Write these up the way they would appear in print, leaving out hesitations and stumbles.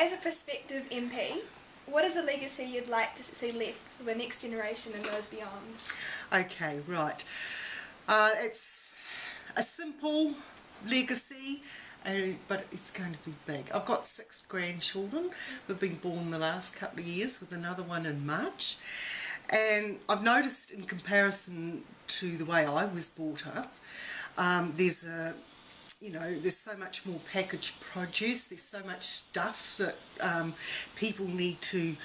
as a prospective MP, what is a legacy you'd like to see left for the next generation and those beyond? Okay, right. It's a simple legacy, but it's going to be big. I've got 6 grandchildren who've been born the last couple of years, with another one in March. And I've noticed, in comparison to the way I was brought up, there's so much more packaged produce, there's so much stuff that people need to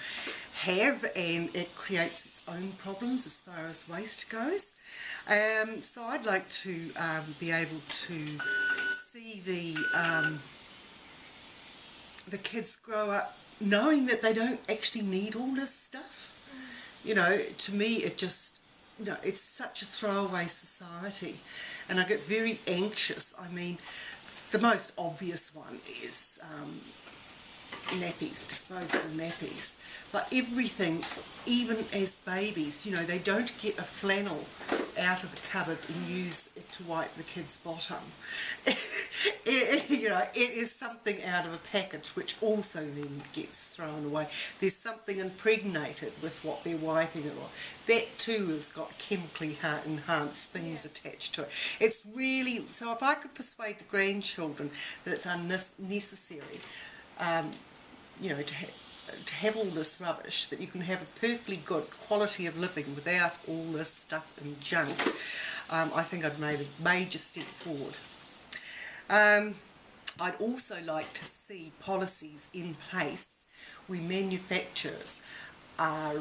have, and it creates its own problems as far as waste goes. So I'd like to be able to see the kids grow up knowing that they don't actually need all this stuff. You know, to me it just, it's such a throwaway society, and I get very anxious. I mean, the most obvious one is nappies, disposable nappies. But everything, even as babies, they don't get a flannel out of the cupboard and use it to wipe the kid's bottom. It is something out of a package which also then gets thrown away. There's something impregnated with what they're wiping it on. That too has got chemically enhanced things attached to it. It's really, so if I could persuade the grandchildren that it's unnecessary, to have all this rubbish, that you can have a perfectly good quality of living without all this stuff and junk, I think I've made a major step forward. I'd also like to see policies in place where manufacturers are,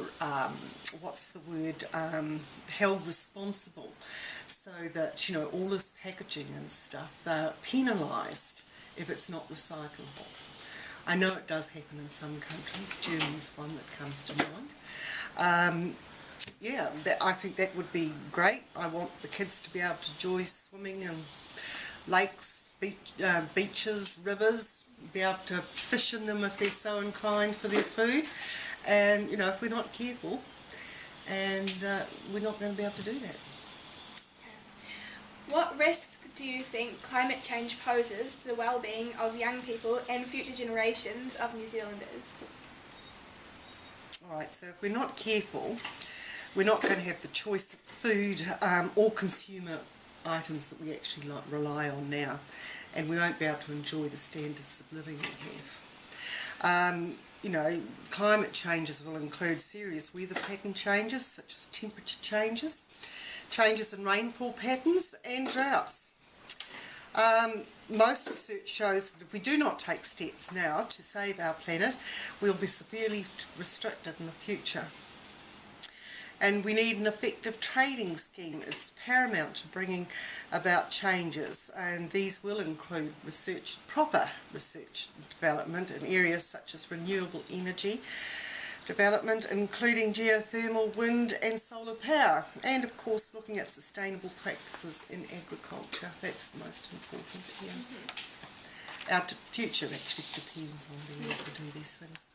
held responsible, so that, all this packaging and stuff, they're penalised if it's not recyclable. I know it does happen in some countries. Germany's one that comes to mind. I think that would be great. I want the kids to be able to enjoy swimming in lakes, beaches, rivers, be able to fish in them if they're so inclined for their food. And, if we're not careful, and we're not going to be able to do that. What risks do you think climate change poses to the well-being of young people and future generations of New Zealanders? Alright, so if we're not careful, we're not going to have the choice of food or consumer items that we actually rely on now, and we won't be able to enjoy the standards of living we have. Climate changes will include serious weather pattern changes, such as temperature changes, changes in rainfall patterns and droughts. Most research shows that if we do not take steps now to save our planet, we'll be severely restricted in the future. And we need an effective trading scheme. It's paramount to bringing about changes, and these will include proper research and development in areas such as renewable energy development, including geothermal, wind and solar power, and of course looking at sustainable practices in agriculture. That's the most important here. Our future actually depends on being able to do these things.